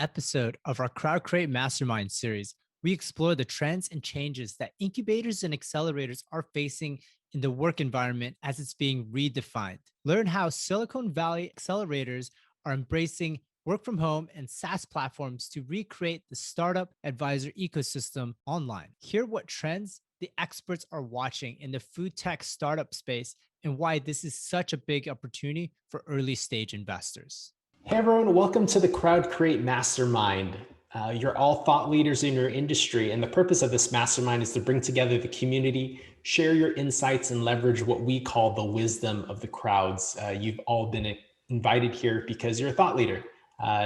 episode of our Crowdcreate Mastermind Series, we explore the trends and changes that incubators and accelerators are facing in the work environment as it's being redefined. Learn how Silicon Valley accelerators are embracing work from home and SaaS platforms to recreate the startup advisor ecosystem online. Hear what trends the experts are watching in the food tech startup space and why this is such a big opportunity for early stage investors. Hey everyone, welcome to the Crowdcreate Mastermind. You're all thought leaders in your industry, and the purpose of this mastermind is to bring together the community, share your insights, and leverage what we call the wisdom of the crowds. You've all been invited here because you're a thought leader,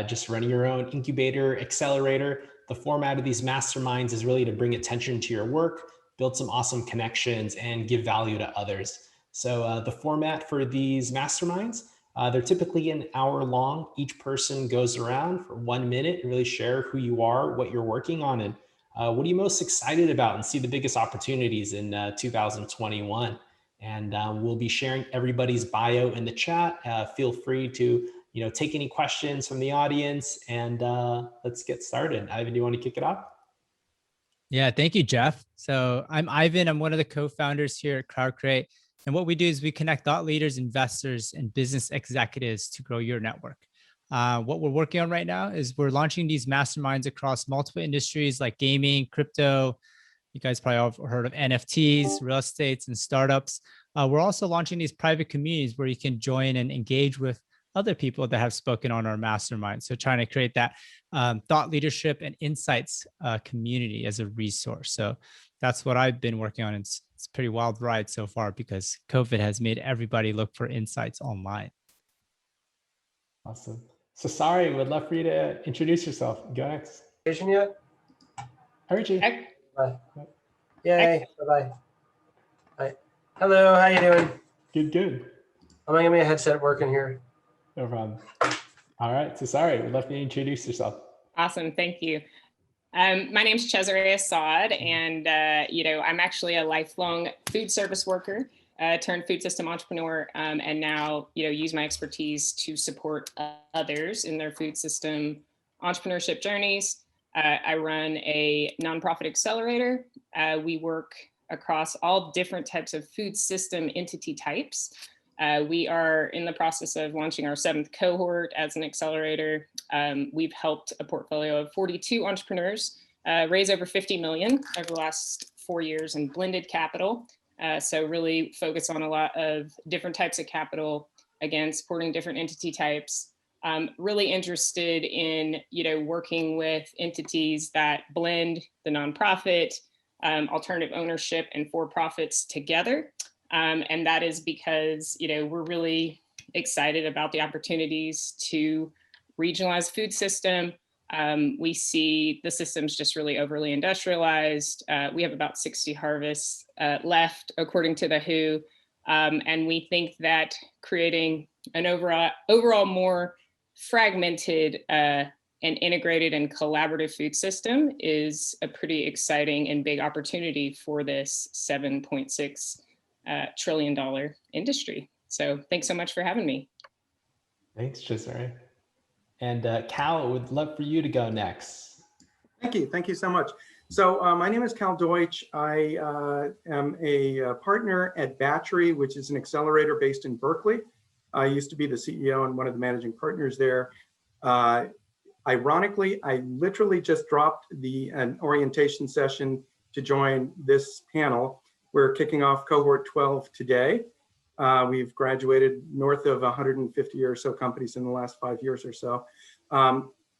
just running your own incubator, accelerator. The format of these masterminds is really to bring attention to your work, build some awesome connections, and give value to others. So the format for these masterminds, they're typically an hour long. Each person goes around for 1 minute and really share who you are, what you're working on, and what are you most excited about and see the biggest opportunities in 2021. And we'll be sharing everybody's bio in the chat. Feel free to take any questions from the audience, and let's get started. Ivan, do you want to kick it off? Yeah, thank you, Jeff. So I'm Ivan. I'm one of the co-founders here at Crowdcreate. And what we do is we connect thought leaders, investors, and business executives to grow your network. What we're working on right now is we're launching these masterminds across multiple industries like gaming, crypto. You guys probably all have heard of NFTs, real estates, and startups. We're also launching these private communities where you can join and engage with other people that have spoken on our mastermind. So trying to create that thought leadership and insights community as a resource. So that's what I've been working on. It's a pretty wild ride so far because COVID has made everybody look for insights online. Awesome. So sorry, would love for you to introduce yourself. Go next. Yet? I heard you. Bye. Yay. Bye-bye. Hi. Hello, how you doing? Good. I'm gonna get my headset working here. No problem. All right. So sorry, would love for you to introduce yourself. Awesome. Thank you. My name is Accelerators, and I'm actually a lifelong food service worker, turned food system entrepreneur, and now use my expertise to support others in their food system entrepreneurship journeys. I run a nonprofit accelerator. We work across all different types of food system entity types. We are in the process of launching our 7th cohort as an accelerator. We've helped a portfolio of 42 entrepreneurs raise over 50 million over the last 4 years in blended capital. So really focus on a lot of different types of capital, again, supporting different entity types. Really interested in working with entities that blend the nonprofit, alternative ownership, and for-profits together. And that is because, we're really excited about the opportunities to regionalize food system. We see the system's just really overly industrialized. We have about 60 harvests left, according to the WHO. And we think that creating an overall more fragmented and integrated and collaborative food system is a pretty exciting and big opportunity for this $7.6 trillion industry. So thanks so much for having me. Thanks, Cesare. And Cal, would love for you to go next. Thank you so much. So my name is Cal Deutsch. I am a partner at Battery, which is an accelerator based in Berkeley. I used to be the CEO and one of the managing partners there. Ironically, I literally just dropped an orientation session to join this panel. We're kicking off cohort 12 today. We've graduated north of 150 or so companies in the last 5 years or so.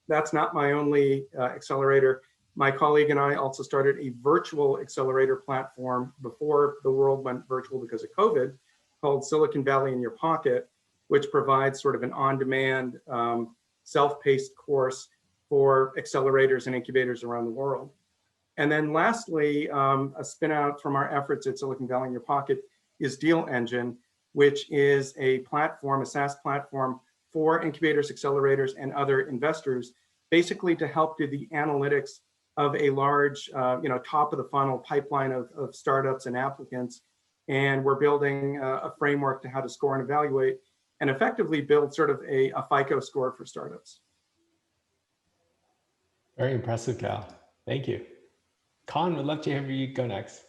That's not my only accelerator. My colleague and I also started a virtual accelerator platform before the world went virtual because of COVID, called Silicon Valley in Your Pocket, which provides sort of an on-demand, self-paced course for accelerators and incubators around the world. And then lastly, a spin out from our efforts at Silicon Valley in Your Pocket is Deal Engine, which is a platform, a SaaS platform for incubators, accelerators, and other investors, basically to help do the analytics of a large, top of the funnel pipeline of startups and applicants. And we're building a framework to how to score and evaluate and effectively build sort of a FICO score for startups. Very impressive, Cal. Thank you. Con, would love to hear you go next.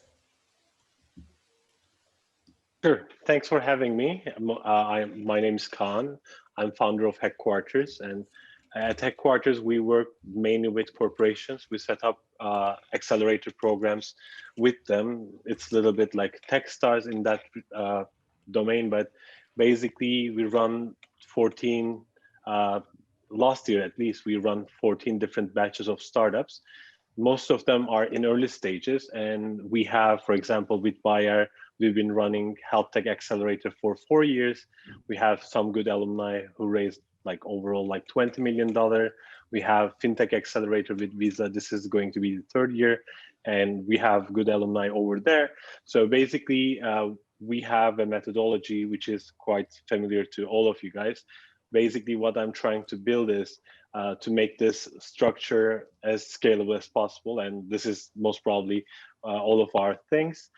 Sure. Thanks for having me. My name's Khan. I'm founder of Headquarters, and at Headquarters, we work mainly with corporations. We set up accelerator programs with them. It's a little bit like Techstars in that domain, but basically we run 14, last year at least, we run 14 different batches of startups. Most of them are in early stages, and we have, for example, with Bayer, we've been running Health Tech Accelerator for 4 years. We have some good alumni who raised like overall like $20 million. We have FinTech Accelerator with Visa. This is going to be the 3rd year, and we have good alumni over there. So basically, we have a methodology which is quite familiar to all of you guys. Basically, what I'm trying to build is to make this structure as scalable as possible. And this is most probably all of our things.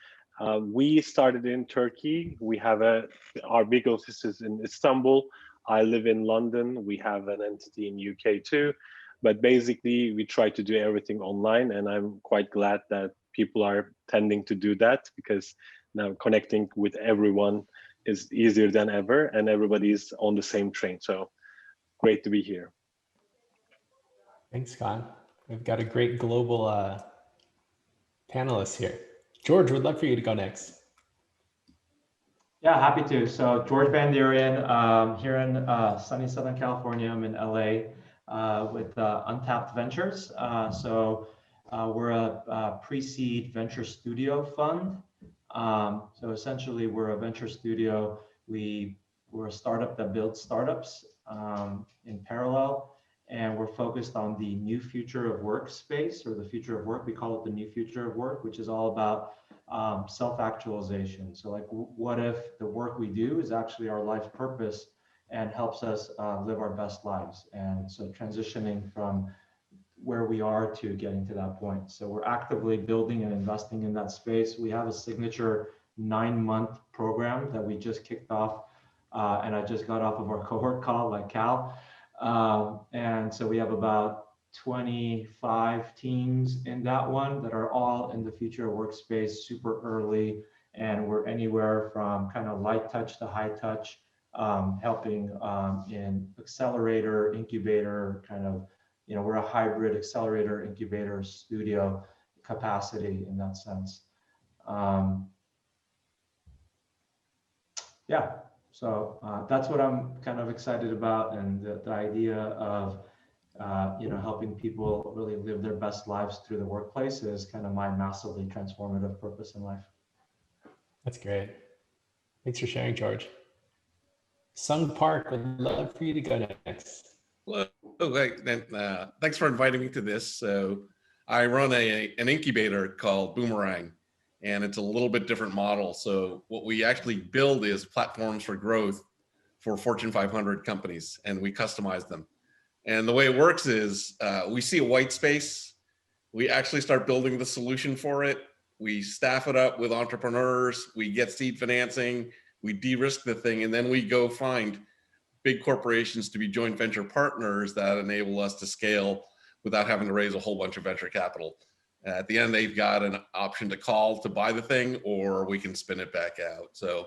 We started in Turkey. We have our big office is in Istanbul. I live in London. We have an entity in UK too. But basically, we try to do everything online. And I'm quite glad that people are tending to do that, because now connecting with everyone is easier than ever, and everybody's on the same train. So great to be here. Thanks, Con. We've got a great global panelist here. George, would love for you to go next. Yeah, happy to. So George Bandarian, here in sunny Southern California. I'm in LA with Untapped Ventures. We're a pre-seed venture studio fund. So essentially, we're a venture studio. We're a startup that builds startups in parallel, and we're focused on the new future of work space, or the future of work. We call it the new future of work, which is all about self-actualization. So like, what if the work we do is actually our life purpose and helps us live our best lives? And so transitioning from where we are to getting to that point. So we're actively building and investing in that space. We have a signature 9-month program that we just kicked off, and I just got off of our cohort call, like Cal. And so we have about 25 teams in that one that are all in the future of workspace, super early, and we're anywhere from kind of light touch to high touch, helping in accelerator, incubator, kind of, we're a hybrid accelerator, incubator, studio capacity in that sense. Yeah, so that's what I'm kind of excited about, and the idea of helping people really live their best lives through the workplace is kind of my massively transformative purpose in life. That's great. Thanks for sharing, George. Sung Park, would love for you to go next. Hello, thanks for inviting me to this. So I run an incubator called Boomerang, and it's a little bit different model. So what we actually build is platforms for growth for Fortune 500 companies, and we customize them. And the way it works is we see a white space, we actually start building the solution for it, we staff it up with entrepreneurs, we get seed financing, we de-risk the thing, and then we go find big corporations to be joint venture partners that enable us to scale without having to raise a whole bunch of venture capital. At the end, they've got an option to call to buy the thing, or we can spin it back out. So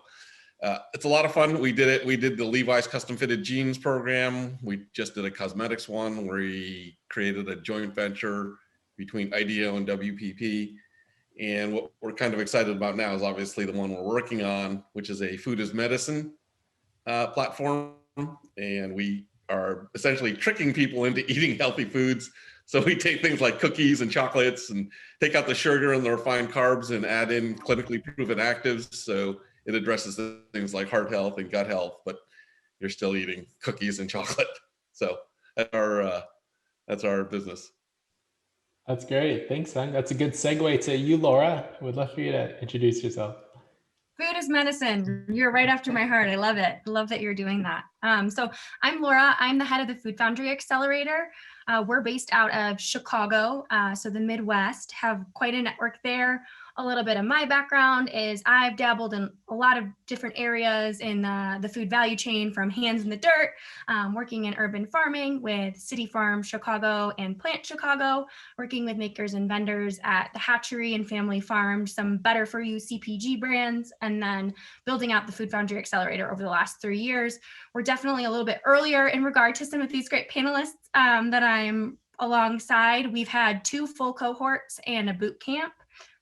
it's a lot of fun. We did it. We did the Levi's custom fitted jeans program. We just did a cosmetics one where we created a joint venture between IDEO and WPP. And what we're kind of excited about now is obviously the one we're working on, which is a food as medicine platform. And we are essentially tricking people into eating healthy foods. So we take things like cookies and chocolates and take out the sugar and the refined carbs and add in clinically proven actives. So it addresses things like heart health and gut health, but you're still eating cookies and chocolate. So that's our business. That's great. Thanks, Sung. That's a good segue to you, Laura. I would love for you to introduce yourself. Food is medicine. You're right after my heart. I love it. I love that you're doing that. So I'm Laura. I'm the head of the Food Foundry Accelerator. We're based out of Chicago, so the Midwest, have quite a network there. a little bit of my background is I've dabbled in a lot of different areas in the food value chain, from hands in the dirt, working in urban farming with City Farm Chicago and Plant Chicago, working with makers and vendors at the hatchery and family farms, some better for you CPG brands, and then building out the Food Foundry Accelerator over the last 3 years. We're definitely a little bit earlier in regard to some of these great panelists that I'm alongside. We've had 2 full cohorts and a boot camp.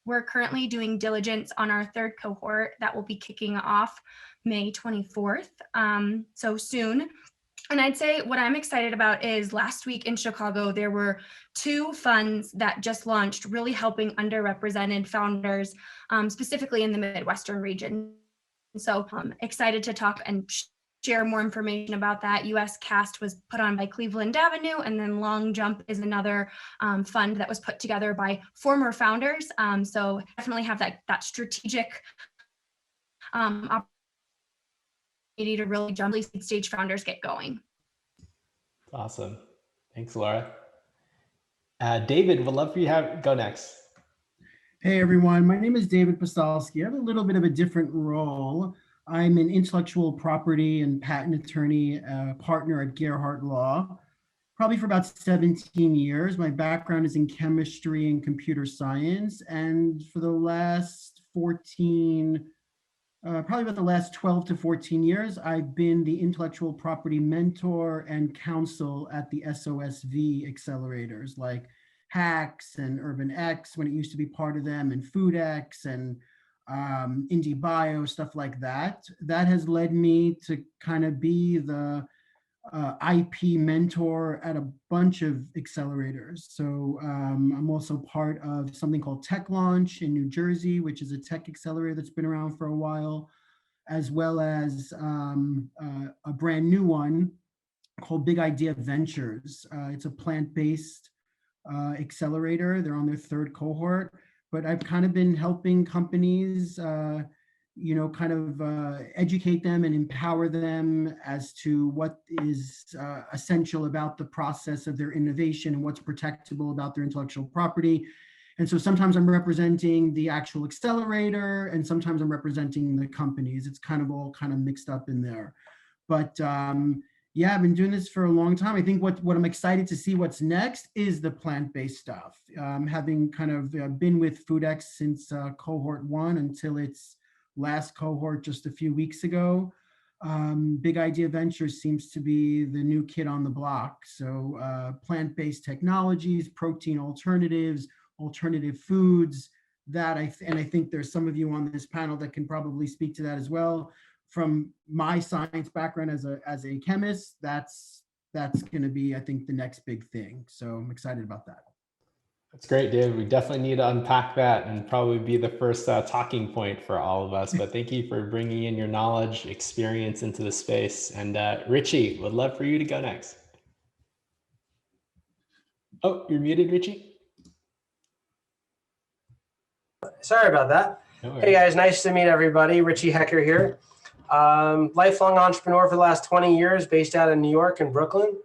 We're currently doing diligence on our 3rd cohort that will be kicking off May 24th, so soon. And I'd say what I'm excited about is last week in Chicago, there were 2 funds that just launched, really helping underrepresented founders, specifically in the Midwestern region. So I'm excited to talk and share more information about that. US Cast was put on by Cleveland Avenue, and then Long Jump is another fund that was put together by former founders. So definitely have that strategic opportunity to really jump seed stage founders get going. Awesome. Thanks, Laura. David, would love for you to go next. Hey everyone, my name is David Posalski. I have a little bit of a different role. I'm an intellectual property and patent attorney, partner at Gerhardt Law, probably for about 17 years. My background is in chemistry and computer science. And for the last 14, probably about the last 12 to 14 years, I've been the intellectual property mentor and counsel at the SOSV accelerators like Hacks and Urban X when it used to be part of them, and FoodX and Indie Bio, stuff like that. That has led me to kind of be the IP mentor at a bunch of accelerators. So I'm also part of something called Tech Launch in New Jersey, which is a tech accelerator that's been around for a while, as well as a brand new one called Big Idea Ventures. It's a plant-based accelerator. They're on their 3rd cohort. But I've kind of been helping companies, educate them and empower them as to what is essential about the process of their innovation and what's protectable about their intellectual property. And so sometimes I'm representing the actual accelerator, and sometimes I'm representing the companies. It's kind of all kind of mixed up in there. But yeah, I've been doing this for a long time. I think what I'm excited to see what's next is the plant-based stuff. Having kind of been with FoodX since cohort 1 until its last cohort just a few weeks ago, Big Idea Ventures seems to be the new kid on the block. So plant-based technologies, protein alternatives, alternative foods, and I think there's some of you on this panel that can probably speak to that as well. From my science background as a chemist, that's going to be, I think, the next big thing. So I'm excited about that. That's great, David. We definitely need to unpack that and probably be the first talking point for all of us. But thank you for bringing in your knowledge, experience into the space. And Richie, would love for you to go next. Oh, you're muted, Richie. Sorry about that. No worries. Hey guys, nice to meet everybody. Richie Hecker here. Lifelong entrepreneur for the last 20 years, based out in New York and Brooklyn.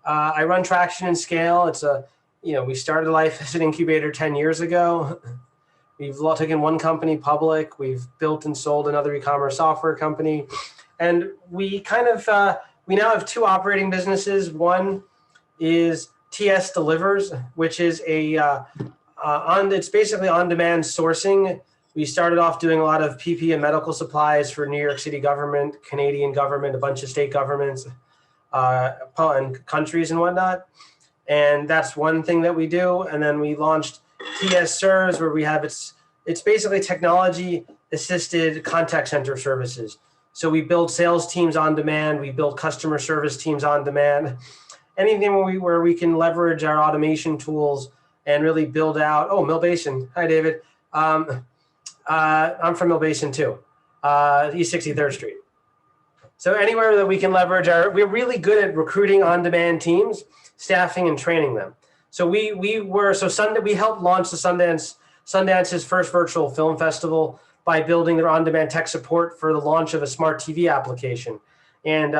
I run Traction and Scale. It's we started life as an incubator 10 years ago. We've taken one company public. We've built and sold another e-commerce software company. And we kind of, we now have 2 operating businesses. One is TS Delivers, which is it's basically on-demand sourcing. We started off doing a lot of PPE and medical supplies for New York City government, Canadian government, a bunch of state governments, and countries and whatnot. And that's one thing that we do. And then we launched TS Serves, where we have it's basically technology assisted contact center services. So we build sales teams on demand. We build customer service teams on demand. Anything where we can leverage our automation tools and really build out. Oh, Mill Basin. Hi, David. I'm from Mill Basin too, East 63rd Street. So anywhere that we can leverage we're really good at recruiting on-demand teams, staffing and training them. So we helped launch the Sundance's first virtual film festival by building their on-demand tech support for the launch of a smart TV application. And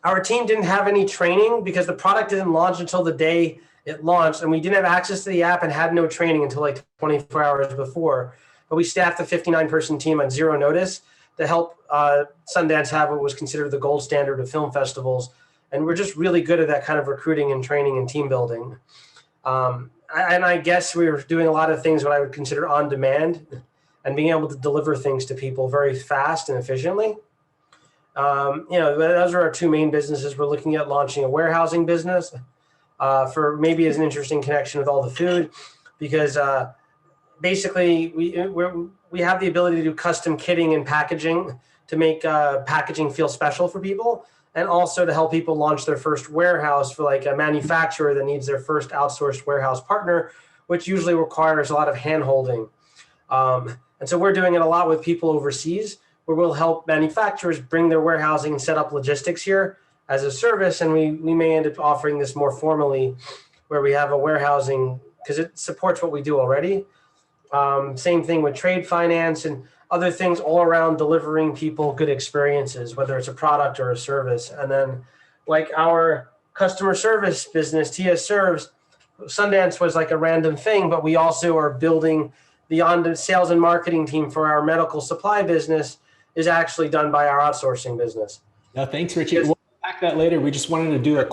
our team didn't have any training because the product didn't launch until the day it launched, and we didn't have access to the app and had no training until like 24 hours before. But we staffed a 59-person team on zero notice to help Sundance have what was considered the gold standard of film festivals. And we're just really good at that kind of recruiting and training and team building. And I guess we were doing a lot of things what I would consider on demand and being able to deliver things to people very fast and efficiently. Those are our two main businesses. We're looking at launching a warehousing business for maybe as an interesting connection with all the food, because basically we have the ability to do custom kitting and packaging to make packaging feel special for people, and also to help people launch their first warehouse for like a manufacturer that needs their first outsourced warehouse partner, which usually requires a lot of hand holding. And so we're doing it a lot with people overseas, where we'll help manufacturers bring their warehousing and set up logistics here as a service. And we may end up offering this more formally, where we have a warehousing, because it supports what we do already. Same thing with trade finance and other things all around delivering people good experiences, whether it's a product or a service. And then like our customer service business, TS Serves, Sundance was like a random thing, but we also are building the sales and marketing team for our medical supply business is actually done by our outsourcing business. No, thanks, Richie. We'll back that later. We just wanted to do a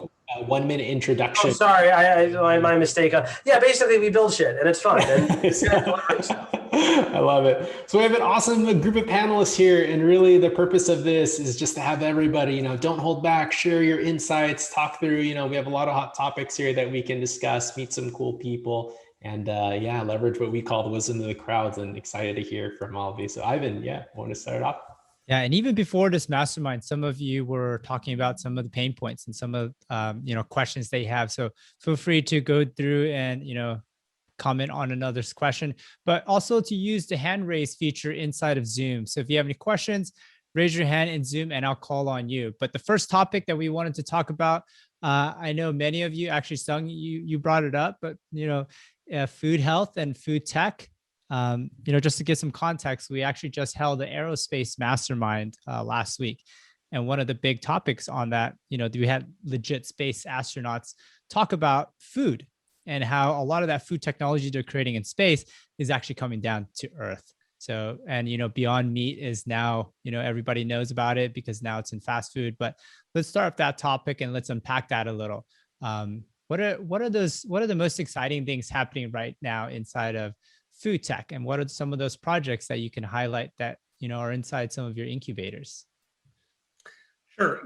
1-minute introduction. Oh, sorry, my mistake. Yeah, basically we build shit and it's fun. And I love it. So we have an awesome group of panelists here, and really the purpose of this is just to have everybody, don't hold back, share your insights, talk through, we have a lot of hot topics here that we can discuss, meet some cool people, and leverage what we call the wisdom of the crowds, and excited to hear from all of you. So Ivan, want to start off? Yeah, and even before this mastermind, some of you were talking about some of the pain points and some of questions they have. So feel free to go through and comment on another's question, but also to use the hand raise feature inside of Zoom. So if you have any questions, raise your hand in Zoom and I'll call on you. But the first topic that we wanted to talk about, I know many of you, actually Sung, you brought it up, but food health and food tech. Just to give some context, we actually just held the aerospace mastermind last week. And one of the big topics on that, we had legit space astronauts talk about food and how a lot of that food technology they're creating in space is actually coming down to Earth. So, and, Beyond Meat is now, everybody knows about it because now it's in fast food, but let's start with that topic and let's unpack that a little. What are the most exciting things happening right now inside of food tech? And what are some of those projects that you can highlight that, are inside some of your incubators? Sure.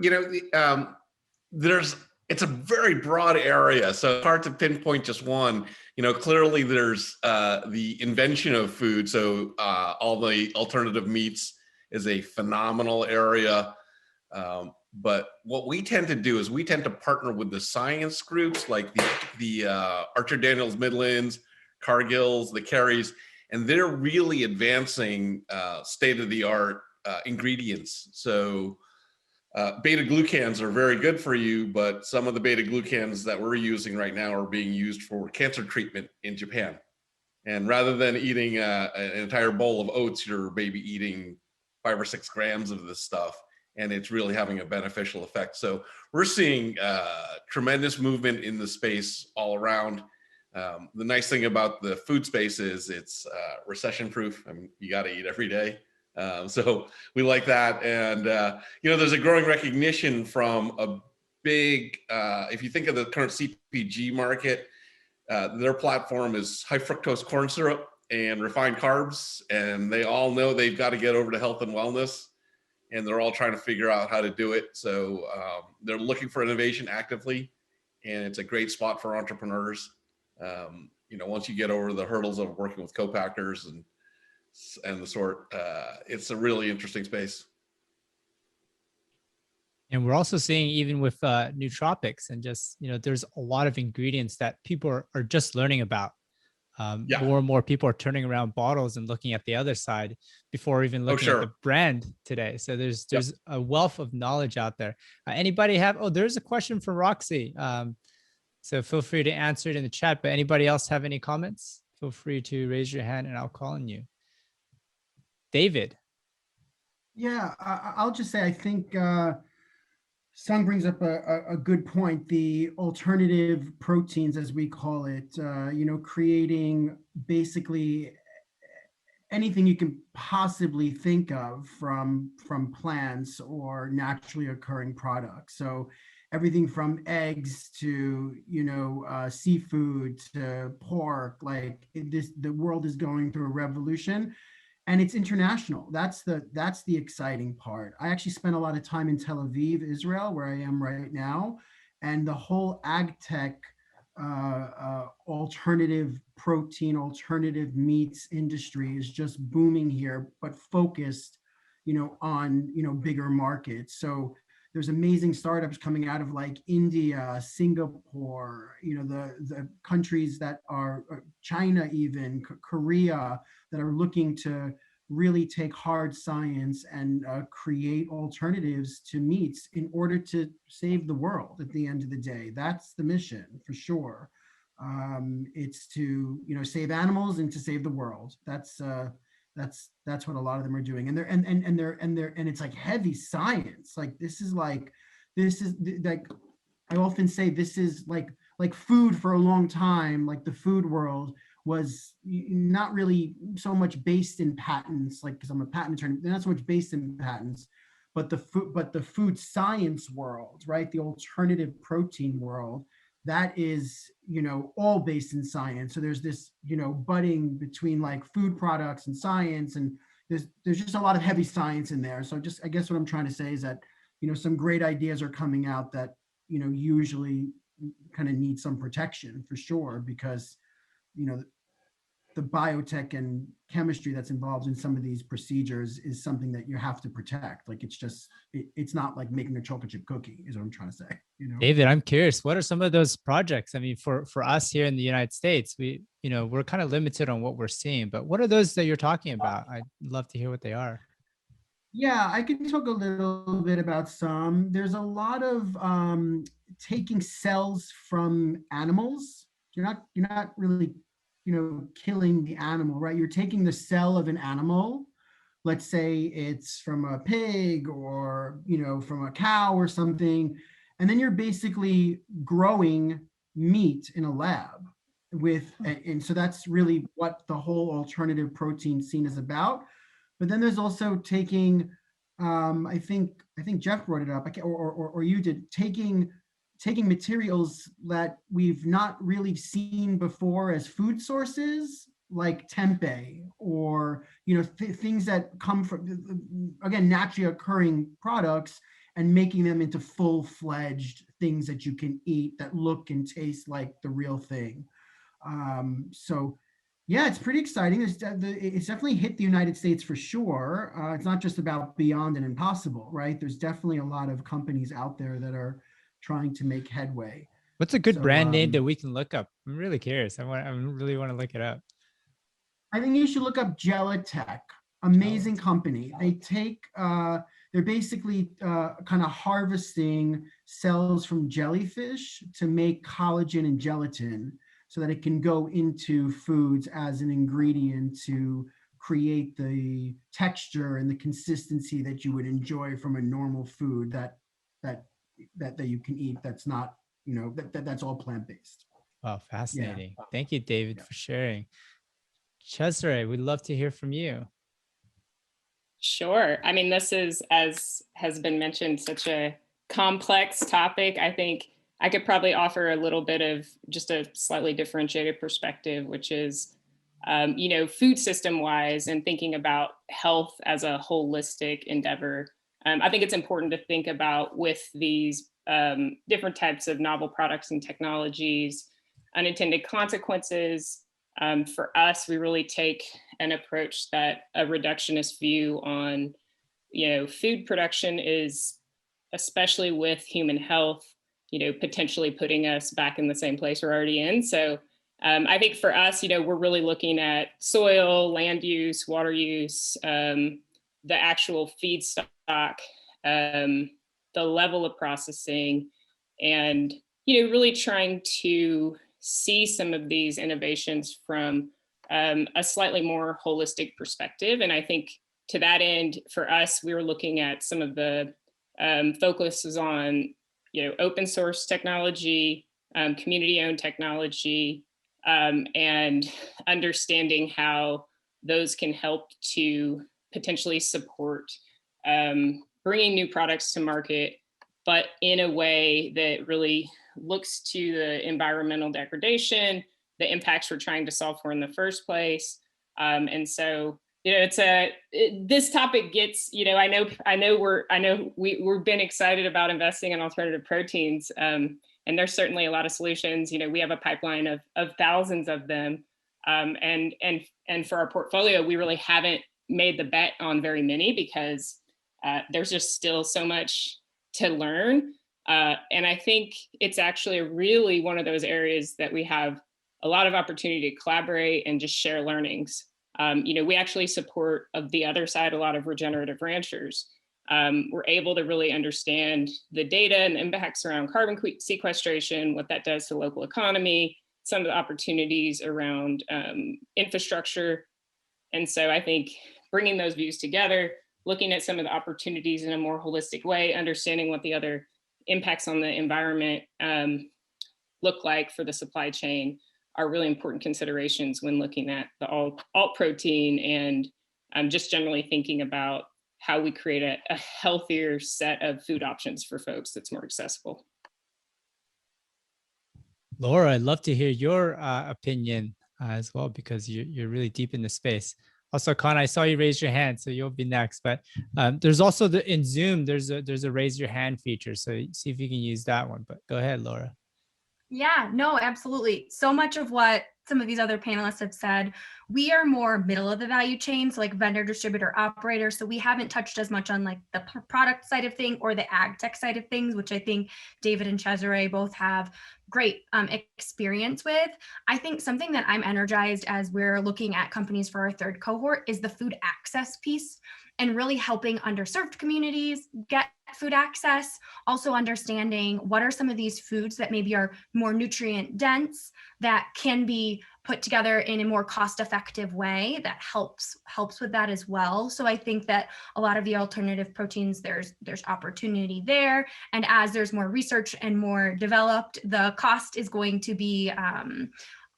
It's a very broad area, so it's hard to pinpoint just one. Clearly there's the invention of food. So all the alternative meats is a phenomenal area. But what we tend to do is we tend to partner with the science groups like the Archer Daniels Midlands, Cargills, the Carries, and they're really advancing state-of-the-art ingredients. So beta-glucans are very good for you, but some of the beta-glucans that we're using right now are being used for cancer treatment in Japan. And rather than eating an entire bowl of oats, you're maybe eating 5 or 6 grams of this stuff, and it's really having a beneficial effect. So we're seeing tremendous movement in the space all around. The nice thing about the food space is it's recession-proof. I mean, you got to eat every day. So we like that. And, there's a growing recognition from a big, if you think of the current CPG market, their platform is high fructose corn syrup and refined carbs. And they all know they've got to get over to health and wellness. And they're all trying to figure out how to do it. So they're looking for innovation actively. And it's a great spot for entrepreneurs. Once you get over the hurdles of working with co-packers and the sort, it's a really interesting space. And we're also seeing even with nootropics and just, there's a lot of ingredients that people are just learning about. More and more people are turning around bottles and looking at the other side before even looking at the brand today. So there's a wealth of knowledge out there. Anybody have, there's a question for Roxy. So feel free to answer it in the chat, but anybody else have any comments? Feel free to raise your hand and I'll call on you. David. Yeah, I'll just say, I think Sung brings up a good point. The alternative proteins, as we call it, creating basically anything you can possibly think of from plants or naturally occurring products. So everything from eggs to seafood to pork, the world is going through a revolution, and it's international. That's the exciting part. I actually spent a lot of time in Tel Aviv, Israel, where I am right now, and the whole ag tech alternative protein, alternative meats industry is just booming here, but focused, on bigger markets. So there's amazing startups coming out of like India, Singapore, the countries that are China, even Korea, that are looking to really take hard science and create alternatives to meats in order to save the world at the end of the day. That's the mission for sure. It's to save animals and to save the world. That's what a lot of them are doing, and it's like heavy science. This is like I often say, this is like food for a long time. Like the food world was not really so much based in patents, because I'm a patent attorney, they're not so much based in patents, but the food science world, right? The alternative protein world, that is, all based in science. So there's this, budding between like food products and science, and there's just a lot of heavy science in there. So I guess what I'm trying to say is that, some great ideas are coming out that, usually kind of need some protection for sure, because, the biotech and chemistry that's involved in some of these procedures is something that you have to protect. Like it's not like making a chocolate chip cookie, is what I'm trying to say. David, I'm curious, what are some of those projects? I mean, for us here in the United States, we're kind of limited on what we're seeing, but what are those that you're talking about? I'd love to hear what they are. Yeah, I can talk a little bit about some. There's a lot of taking cells from animals. You're not really, killing the animal, right? You're taking the cell of an animal. Let's say it's from a pig or, from a cow or something. And then you're basically growing meat in a lab and so that's really what the whole alternative protein scene is about. But then there's also taking, I think Jeff brought it up, or you did, taking materials that we've not really seen before as food sources, like tempeh, or things that come from, again, naturally occurring products, and making them into full-fledged things that you can eat that look and taste like the real thing. So yeah, it's pretty exciting. It's definitely hit the United States for sure. It's not just about Beyond and Impossible, right? There's definitely a lot of companies out there that are trying to make headway. What's a good brand name that we can look up? I'm really curious. I really want to look it up. I think you should look up Gelatech. Amazing company. They take, they're basically kind of harvesting cells from jellyfish to make collagen and gelatin, so that it can go into foods as an ingredient to create the texture and the consistency that you would enjoy from a normal food that you can eat. That's not, that's all plant-based. Oh, fascinating. Yeah. Thank you, David, for sharing. Cesare, we'd love to hear from you. Sure. I mean, this is, as has been mentioned, such a complex topic. I think I could probably offer a little bit of just a slightly differentiated perspective, which is, food system wise and thinking about health as a holistic endeavor. I think it's important to think about with these different types of novel products and technologies, unintended consequences. For us, we really take an approach that a reductionist view on, food production is, especially with human health, potentially putting us back in the same place we're already in. So I think for us, we're really looking at soil, land use, water use, the actual feedstock, the level of processing, and, really trying to see some of these innovations from a slightly more holistic perspective. And I think to that end, for us, we were looking at some of the focuses on, open source technology, community-owned technology, and understanding how those can help to potentially support bringing new products to market, but in a way that really looks to the environmental degradation, the impacts we're trying to solve for in the first place. And so, this topic gets, I know we've been excited about investing in alternative proteins, and there's certainly a lot of solutions. We have a pipeline of thousands of them, and for our portfolio, we really haven't made the bet on very many because there's just still so much to learn. And I think it's actually really one of those areas that we have a lot of opportunity to collaborate and just share learnings. We actually support the other side, a lot of regenerative ranchers. We're able to really understand the data and impacts around carbon sequestration, what that does to the local economy, some of the opportunities around infrastructure. And so I think bringing those views together, looking at some of the opportunities in a more holistic way, understanding what the other impacts on the environment look like for the supply chain are really important considerations when looking at the alt protein and just generally thinking about how we create a healthier set of food options for folks that's more accessible. Laura, I'd love to hear your opinion as well, because you're really deep in the space. Also, Con, I saw you raise your hand, so you'll be next. But there's also in Zoom, there's a raise your hand feature. So see if you can use that one. But go ahead, Laura. Yeah, no, absolutely. So much of what some of these other panelists have said, we are more middle of the value chain, so like vendor, distributor, operator. So we haven't touched as much on like the product side of things or the ag tech side of things, which I think David and Cesare both have great experience with. I think something that I'm energized as we're looking at companies for our third cohort is the food access piece, and really helping underserved communities get food access, also understanding what are some of these foods that maybe are more nutrient dense that can be put together in a more cost-effective way that helps with that as well. So I think that a lot of the alternative proteins, there's opportunity there. And as there's more research and more developed, the cost is going to be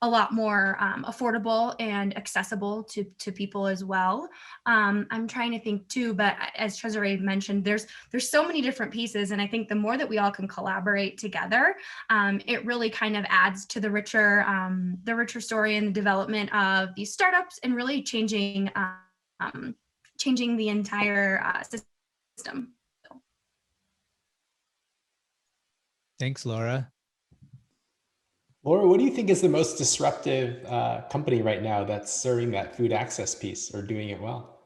a lot more affordable and accessible to people as well. I'm trying to think too, but as Cesare mentioned, there's so many different pieces, and I think the more that we all can collaborate together, it really kind of adds to the richer story and the development of these startups, and really changing the entire system. Thanks, Laura. Laura, what do you think is the most disruptive company right now that's serving that food access piece or doing it well?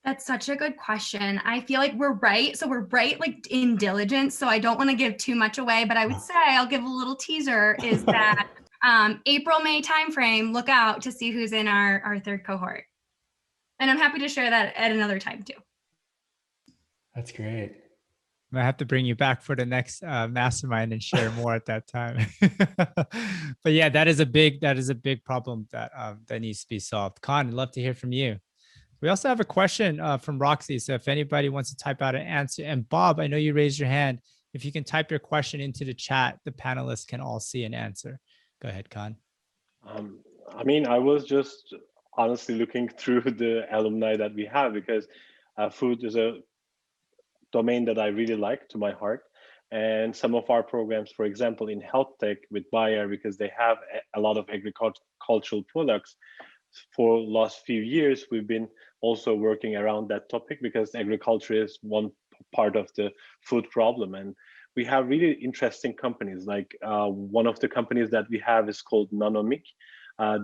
That's such a good question. I feel like we're right. So we're right like in diligence. So I don't want to give too much away, but I would say I'll give a little teaser is that April, May timeframe, look out to see who's in our third cohort. And I'm happy to share that at another time too. That's great. I have to bring you back for the next mastermind and share more at that time. But yeah, that is a big problem that needs to be solved. Con, I'd love to hear from you. We also have a question from Roxy. So if anybody wants to type out an answer, and Bob, I know you raised your hand. If you can type your question into the chat, the panelists can all see an answer. Go ahead, Con. I mean, I was just honestly looking through the alumni that we have, because food is a domain that I really like to my heart. And some of our programs, for example, in health tech with Bayer, because they have a lot of agricultural products, for the last few years, we've been also working around that topic, because agriculture is one part of the food problem. And we have really interesting companies. Like one of the companies that we have is called Nanomic.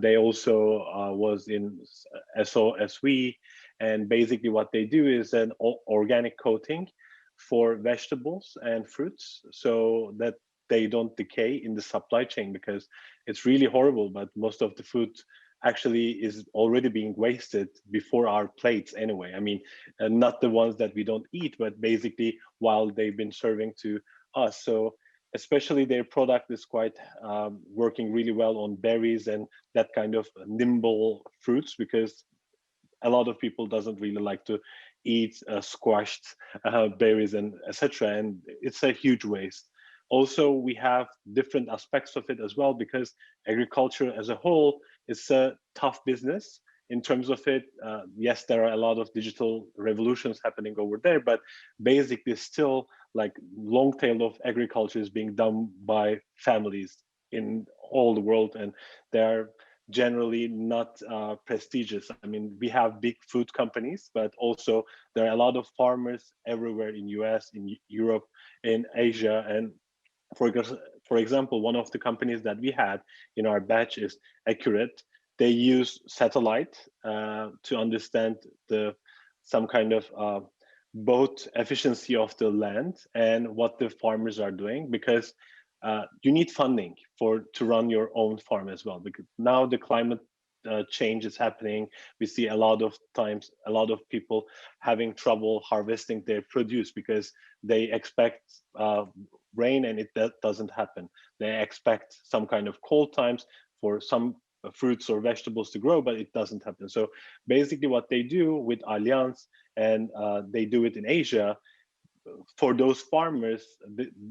They also was in SOSV. And basically what they do is an organic coating for vegetables and fruits, so that they don't decay in the supply chain, because it's really horrible, but most of the food actually is already being wasted before our plates anyway. I mean, not the ones that we don't eat, but basically while they've been serving to us. So especially their product is quite working really well on berries and that kind of nimble fruits, because a lot of people doesn't really like to eat squashed berries and etc. And it's a huge waste. Also, we have different aspects of it as well, because agriculture as a whole is a tough business in terms of it. Yes, there are a lot of digital revolutions happening over there, but basically still like long tail of agriculture is being done by families in all the world, and they're generally not prestigious. I mean, we have big food companies, but also there are a lot of farmers everywhere in US, in Europe, in Asia. And for example, one of the companies that we had in our batch is Accurate. They use satellite to understand some kind of both efficiency of the land and what the farmers are doing, because you need funding to run your own farm as well, because now the climate change is happening. We see a lot of times a lot of people having trouble harvesting their produce because they expect rain and it doesn't happen. They expect some kind of cold times for some fruits or vegetables to grow, but it doesn't happen. So basically what they do with Allianz, and they do it in Asia, for those farmers,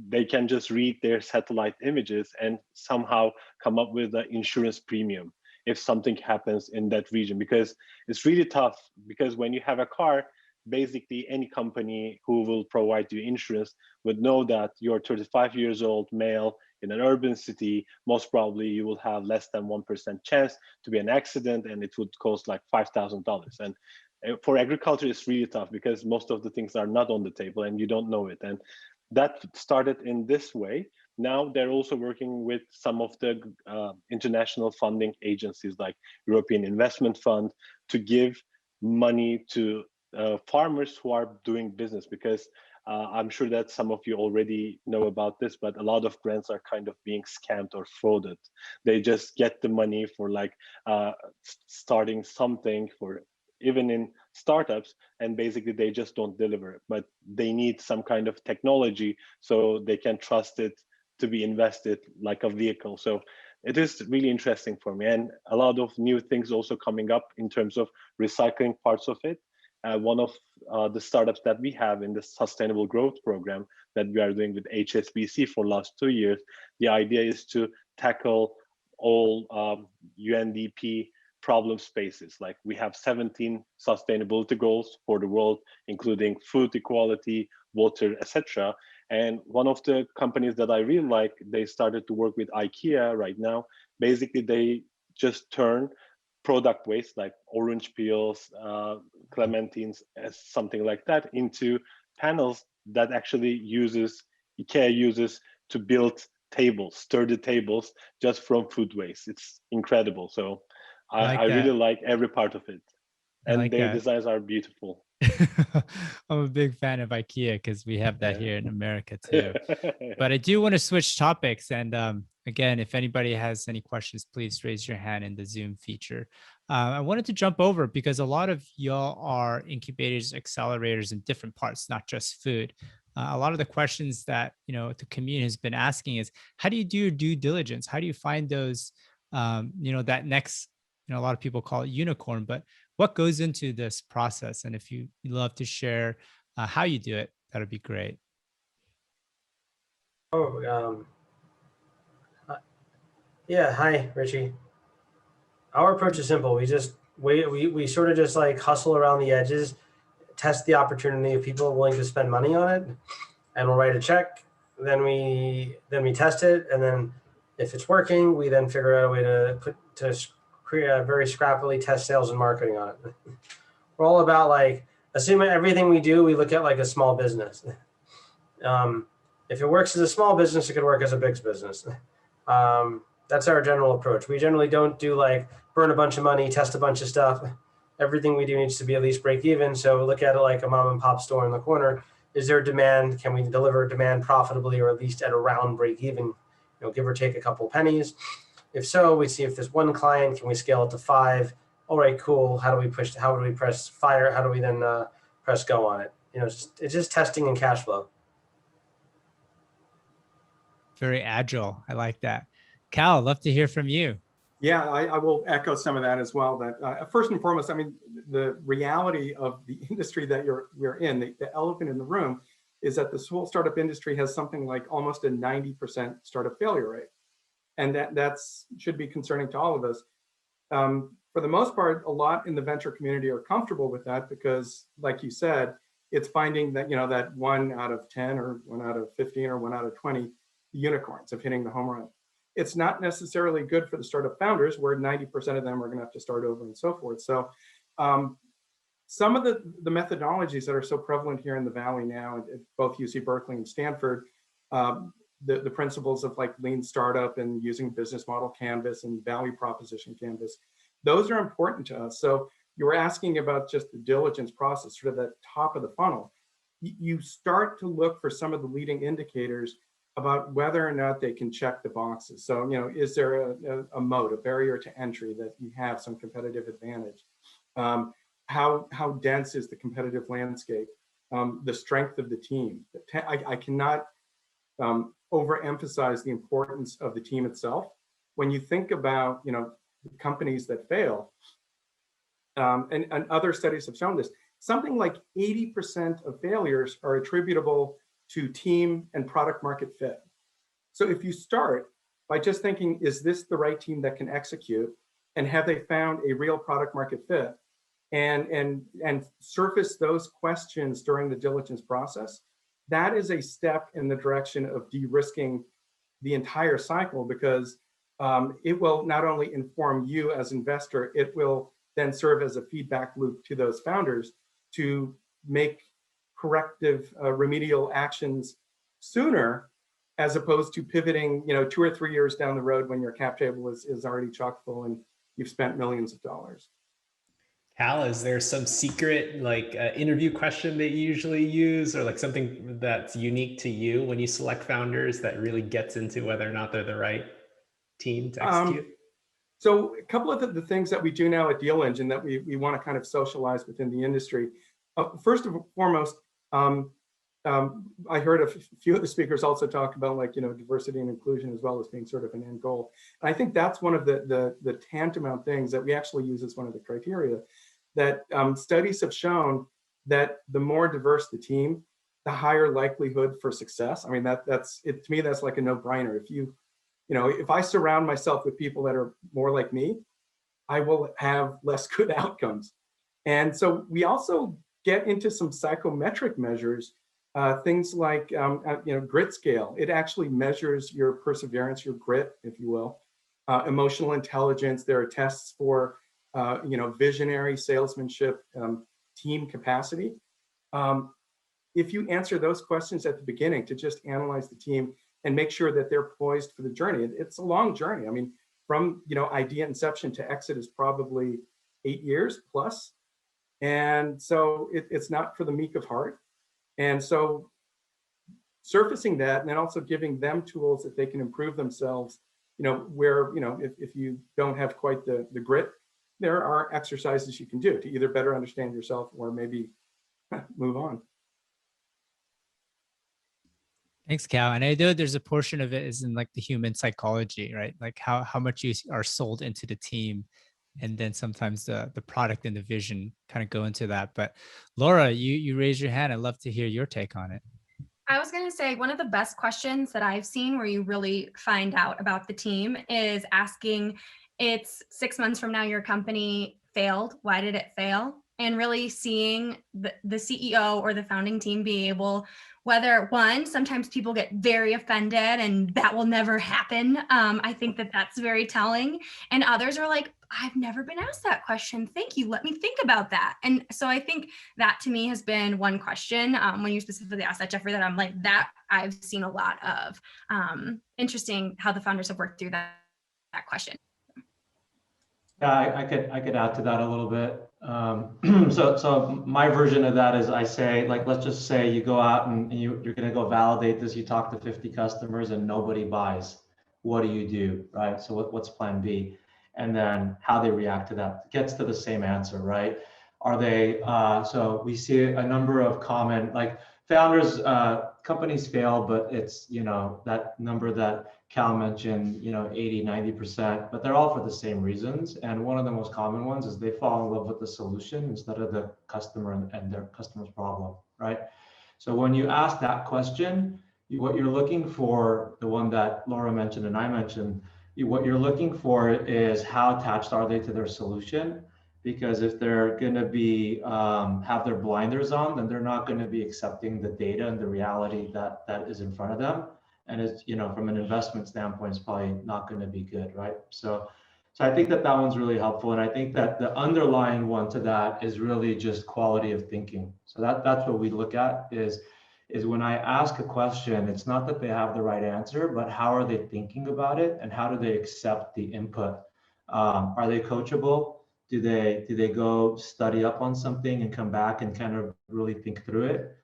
they can just read their satellite images and somehow come up with an insurance premium if something happens in that region. Because it's really tough, because when you have a car, basically any company who will provide you insurance would know that you're 35 years old male in an urban city, most probably you will have less than 1% chance to be an accident, and it would cost like $5,000. And for agriculture, it's really tough because most of the things are not on the table and you don't know it. And that started in this way. Now they're also working with some of the international funding agencies like European Investment Fund to give money to farmers who are doing business, because I'm sure that some of you already know about this, but a lot of grants are kind of being scammed or frauded. They just get the money for like starting something, for even in startups, and basically they just don't deliver. But they need some kind of technology so they can trust it to be invested like a vehicle. So it is really interesting for me, and a lot of new things also coming up in terms of recycling parts of it. One of the startups that we have in the Sustainable Growth Program that we are doing with HSBC for last 2 years, the idea is to tackle all UNDP problem spaces. Like we have 17 sustainability goals for the world, including food equality, water, etc. And one of the companies that I really like, they started to work with IKEA right now. Basically, they just turn product waste like orange peels, clementines, something like that, into panels that actually IKEA uses to build tables, sturdy tables, just from food waste. It's incredible. So I really like every part of it, and their designs are beautiful. I'm a big fan of IKEA because we have that here in America too. But I do want to switch topics. And again, if anybody has any questions, please raise your hand in the Zoom feature. I wanted to jump over because a lot of y'all are incubators, accelerators in different parts, not just food. A lot of the questions that the community has been asking is, how do you do your due diligence? How do you find those, that next, a lot of people call it unicorn, but what goes into this process? And if you love to share how you do it, that would be great. Yeah, hi, Richie. Our approach is simple. We sort of just like hustle around the edges, test the opportunity of people willing to spend money on it, and we'll write a check. Then we test it, and then if it's working, we then figure out a way to create a very scrappily test sales and marketing on it. We're all about like assuming everything we do, we look at like a small business. If it works as a small business, it could work as a big business. That's our general approach. We generally don't do like burn a bunch of money, test a bunch of stuff. Everything we do needs to be at least break even. So look at it like a mom and pop store in the corner. Is there demand? Can we deliver demand profitably, or at least at around break even, give or take a couple pennies? If so, we see if there's one client, can we scale it to 5? All right, cool. How do we press fire? How do we then press go on it? It's just testing and cash flow. Very agile. I like that. Cal, I'd love to hear from you. Yeah, I will echo some of that as well. That first and foremost, I mean, the reality of the industry that we're in, the elephant in the room, is that this whole startup industry has something like almost a 90% startup failure rate, and that's should be concerning to all of us. For the most part, a lot in the venture community are comfortable with that because, like you said, it's finding that that 1 out of 10 or 1 out of 15 or 1 out of 20 unicorns of hitting the home run. It's not necessarily good for the startup founders, where 90% of them are going to have to start over and so forth. So some of the methodologies that are so prevalent here in the Valley now, at both UC Berkeley and Stanford, the principles of like lean startup and using business model canvas and value proposition canvas, those are important to us. So you were asking about just the diligence process, sort of that top of the funnel. You start to look for some of the leading indicators about whether or not they can check the boxes. So, is there a moat, a barrier to entry that you have some competitive advantage? How dense is the competitive landscape? The strength of the team. I cannot overemphasize the importance of the team itself. When you think about, companies that fail, and other studies have shown this, something like 80% of failures are attributable to team and product market fit. So if you start by just thinking, is this the right team that can execute? And have they found a real product market fit? And surface those questions during the diligence process, that is a step in the direction of de-risking the entire cycle, because it will not only inform you as investor, it will then serve as a feedback loop to those founders to make corrective remedial actions sooner, as opposed to pivoting 2 or 3 years down the road when your cap table is already chock full and you've spent millions of dollars. Cal, is there some secret interview question that you usually use, or like something that's unique to you when you select founders that really gets into whether or not they're the right team to execute? So a couple of the things that we do now at Deal Engine that we want to kind of socialize within the industry. First and foremost, I heard a few of the speakers also talk about diversity and inclusion as well as being sort of an end goal. And I think that's one of the tantamount things that we actually use as one of the criteria, that studies have shown that the more diverse the team, the higher likelihood for success. I mean, that's it, to me, that's like a no-brainer. If I surround myself with people that are more like me, I will have less good outcomes. And so we also get into some psychometric measures, things like grit scale. It actually measures your perseverance, your grit, if you will. Emotional intelligence. There are tests for visionary salesmanship, team capacity. If you answer those questions at the beginning, to just analyze the team and make sure that they're poised for the journey. It's a long journey. I mean, from idea inception to exit is probably 8 years plus. And so it's not for the meek of heart. And so surfacing that, and then also giving them tools that they can improve themselves, where, if you don't have quite the grit, there are exercises you can do to either better understand yourself or maybe move on. Thanks, Cal. And I know there's a portion of it is in like the human psychology, right? Like how much you are sold into the team. And then sometimes the product and the vision kind of go into that. But Laura, you raised your hand. I'd love to hear your take on it. I was going to say one of the best questions that I've seen where you really find out about the team is asking, it's 6 months from now, your company failed. Why did it fail? And really seeing the CEO or the founding team be able, whether one, sometimes people get very offended and that will never happen. I think that's very telling. And others are like, I've never been asked that question. Thank you. Let me think about that. And so I think that to me has been one question when you specifically asked that, Jeffrey, that I'm like, that I've seen a lot of. Interesting how the founders have worked through that question. Yeah, I could add to that a little bit. So my version of that is I say, like, let's just say you go out and you're going to go validate this. You talk to 50 customers and nobody buys. What do? Right? So what's plan B? And then how they react to that gets to the same answer, right? Are they, so we see a number of common, like founders companies fail, but it's, that number that Cal mentioned, 80, 90%, but they're all for the same reasons. And one of the most common ones is they fall in love with the solution instead of the customer and their customer's problem, right? So when you ask that question, what you're looking for, the one that Laura mentioned and I mentioned, what you're looking for is how attached are they to their solution? Because if they're going to be have their blinders on, then they're not going to be accepting the data and the reality that is in front of them. And it's, from an investment standpoint, it's probably not going to be good, right? So I think that one's really helpful. And I think that the underlying one to that is really just quality of thinking. So that's what we look at is when I ask a question, it's not that they have the right answer, but how are they thinking about it and how do they accept the input? Are they coachable? Do they go study up on something and come back and kind of really think through it?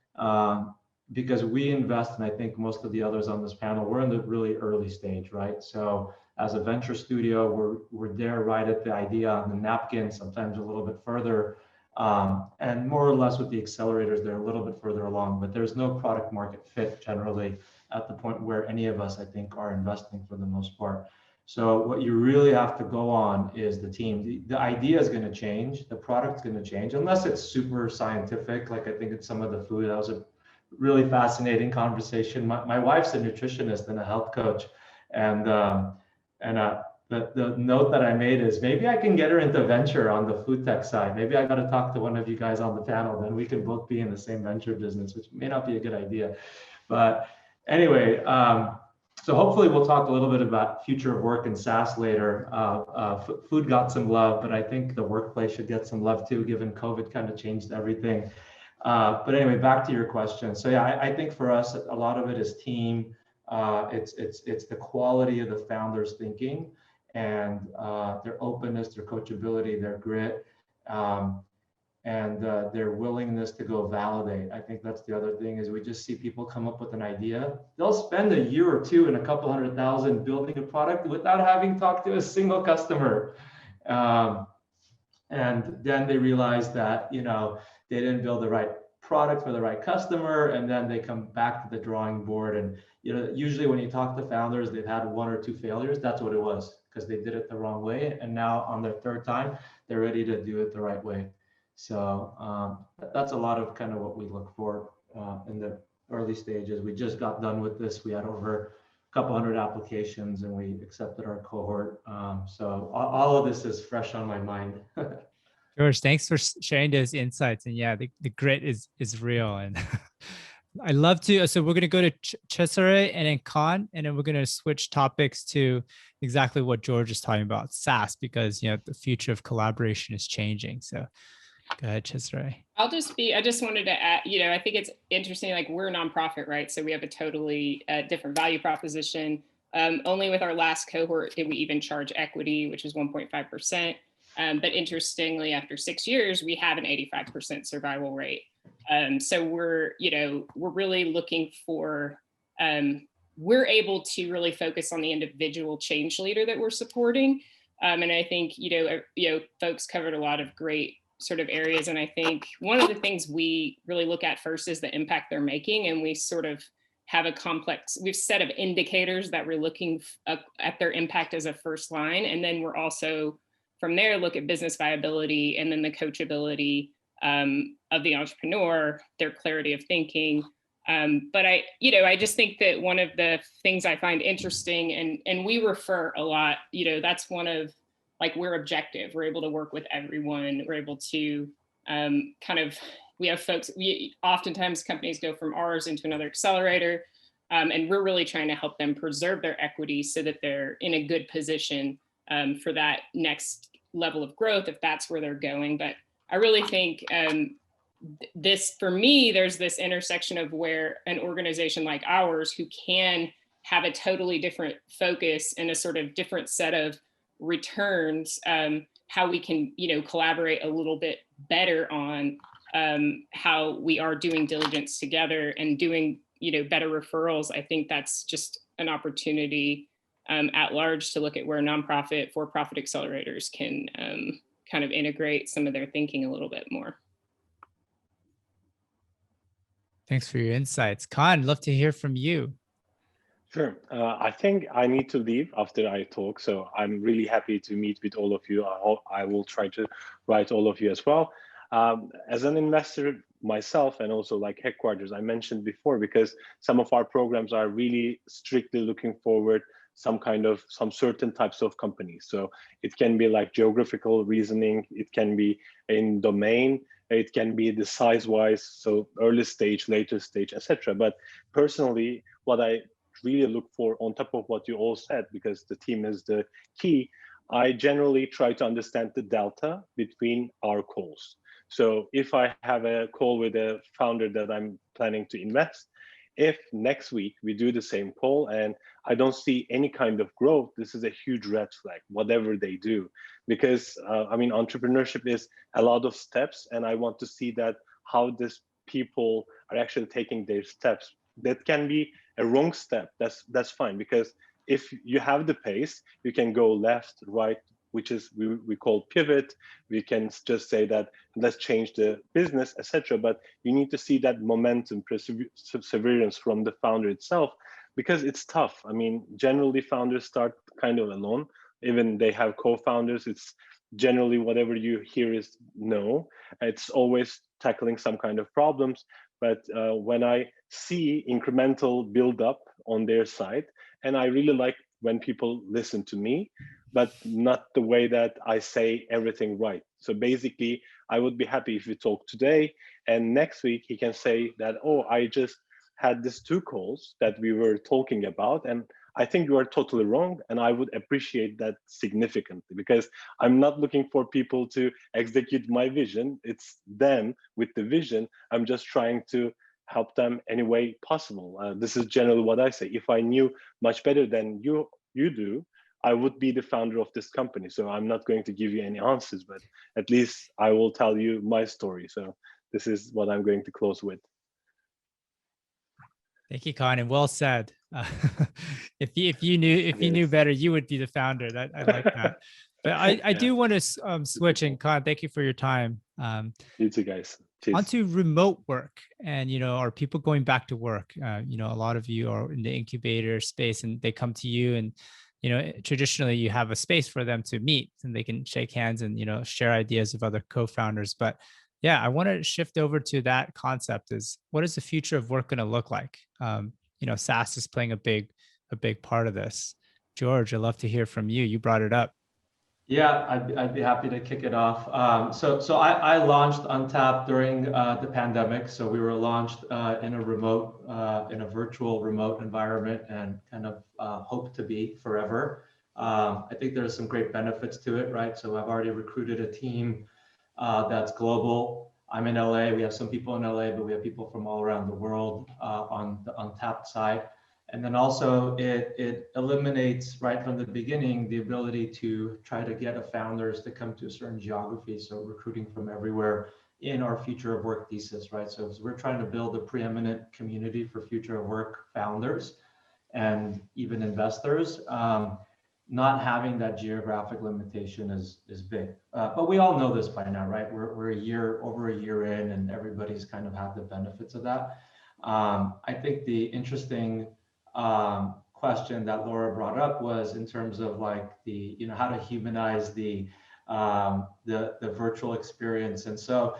Because we invest, and I think most of the others on this panel, we're in the really early stage, right? So as a venture studio, we're there right at the idea on the napkin, sometimes a little bit further. And more or less with the accelerators, they're a little bit further along, but there's no product market fit generally at the point where any of us, I think, are investing for the most part. So what you really have to go on is the team. The idea is going to change. The product's going to change, unless it's super scientific. Like I think it's some of the food. That was a really fascinating conversation. My wife's a nutritionist and a health coach. And the note that I made is maybe I can get her into venture on the food tech side. Maybe I got to talk to one of you guys on the panel. Then we can both be in the same venture business, which may not be a good idea. But anyway, so hopefully we'll talk a little bit about future of work and SaaS later. Food got some love, but I think the workplace should get some love too, given COVID kind of changed everything. But anyway, back to your question. So yeah, I think for us, a lot of it is team. It's the quality of the founders' thinking and their openness, their coachability, their grit. And their willingness to go validate. I think that's the other thing is we just see people come up with an idea. They'll spend a year or two and a couple $100,000 building a product without having talked to a single customer. And then they realize that, they didn't build the right product for the right customer. And then they come back to the drawing board. And, usually when you talk to founders, they've had one or two failures. That's what it was because they did it the wrong way. And now on their third time, they're ready to do it the right way. So that's a lot of kind of what we look for in the early stages. We just got done with this. We had over a couple hundred applications and we accepted our cohort. So all of this is fresh on my mind. George, thanks for sharing those insights. And yeah, the grit is real. And I love to, so we're going to go to Cesare and then Khan, and then we're going to switch topics to exactly what George is talking about, SaaS, because, the future of collaboration is changing. So go ahead, Cesare. I just wanted to add, I think it's interesting, like we're a nonprofit, right? So we have a totally different value proposition. Only with our last cohort did we even charge equity, which is 1.5%. But interestingly, after 6 years, we have an 85% survival rate. So we're really looking for, we're able to really focus on the individual change leader that we're supporting. And I think, folks covered a lot of great sort of areas. And I think one of the things we really look at first is the impact they're making. And we sort of have a complex, we've set of indicators that we're looking at their impact as a first line. And then we're also from there, look at business viability and then the coachability of the entrepreneur, their clarity of thinking. But I just think that one of the things I find interesting and we refer a lot, that's one of, like, we're objective. We're able to work with everyone. We're able to we have folks, oftentimes companies go from ours into another accelerator. And we're really trying to help them preserve their equity so that they're in a good position for that next level of growth, if that's where they're going. But I really think for me, there's this intersection of where an organization like ours, who can have a totally different focus and a sort of different set of returns, how we can, collaborate a little bit better on how we are doing diligence together and doing, better referrals. I think that's just an opportunity at large to look at where nonprofit, for-profit accelerators can kind of integrate some of their thinking a little bit more. Thanks for your insights. Khan, love to hear from you. Sure. I think I need to leave after I talk. So I'm really happy to meet with all of you. I will try to write all of you as well. As an investor myself, and also like Headquarters, I mentioned before, because some of our programs are really strictly looking forward some certain types of companies. So it can be like geographical reasoning, it can be in domain, it can be the size wise, so early stage, later stage, etc. But personally, what I really look for, on top of what you all said, because the team is the key, I generally try to understand the delta between our calls. So if I have a call with a founder that I'm planning to invest, if next week we do the same call and I don't see any kind of growth, this is a huge red flag, whatever they do. Because I mean, entrepreneurship is a lot of steps, and I want to see that how these people are actually taking their steps. That can be a wrong step, that's fine, because if you have the pace, you can go left, right, which is we call pivot. We can just say that let's change the business, etc. But you need to see that momentum, perseverance from the founder itself, because it's tough. I mean, generally founders start kind of alone. Even they have co-founders, it's generally whatever you hear is no. It's always tackling some kind of problems. But when I see incremental build up on their side, and I really like when people listen to me, but not the way that I say everything right. So basically, I would be happy if we talk today, and next week he can say that, oh, I just had these 2 calls that we were talking about, and I think you are totally wrong, and I would appreciate that significantly, because I'm not looking for people to execute my vision. It's them with the vision. I'm just trying to help them any way possible. This is generally what I say. If I knew much better than you do, I would be the founder of this company. So I'm not going to give you any answers, but at least I will tell you my story. So this is what I'm going to close with. Thank you, Khan, and well said. If you knew better, you would be the founder. That I like that. But I do want to switch, and Khan, thank you for your time. You too, guys. Cheers. Onto remote work, and are people going back to work? A lot of you are in the incubator space, and they come to you, and traditionally you have a space for them to meet, and they can shake hands and share ideas of other co-founders. But yeah, I want to shift over to that concept. Is what is the future of work going to look like? SaaS is playing a big part of this. George, I'd love to hear from you. You brought it up. Yeah, I'd be happy to kick it off. So I launched Untapped during the pandemic. So we were launched in a virtual remote environment, and kind of hope to be forever. I think there's some great benefits to it, right? So I've already recruited a team that's global. I'm in LA. We have some people in LA, but we have people from all around the world on the Untapped side. And then also it eliminates right from the beginning the ability to try to get founders to come to a certain geography. So recruiting from everywhere in our future of work thesis, right? So we're trying to build a preeminent community for future of work founders and even investors. Not having that geographic limitation is big, but we all know this by now, right? We're over a year in, and everybody's kind of had the benefits of that. I think the interesting question that Laura brought up was in terms of like the how to humanize the virtual experience. And so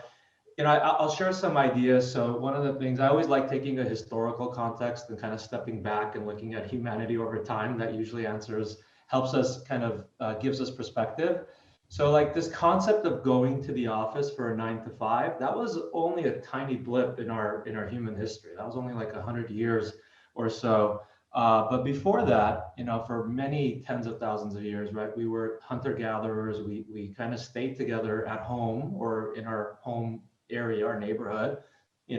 I'll share some ideas. So one of the things, I always like taking a historical context and kind of stepping back and looking at humanity over time. That usually helps us kind of gives us perspective. So like this concept of going to the office for a 9 to 5, that was only a tiny blip in our human history. That was only like 100 years or so. But before that, for many tens of thousands of years, right, we were hunter-gatherers. We kind of stayed together at home or in our home area, our neighborhood. We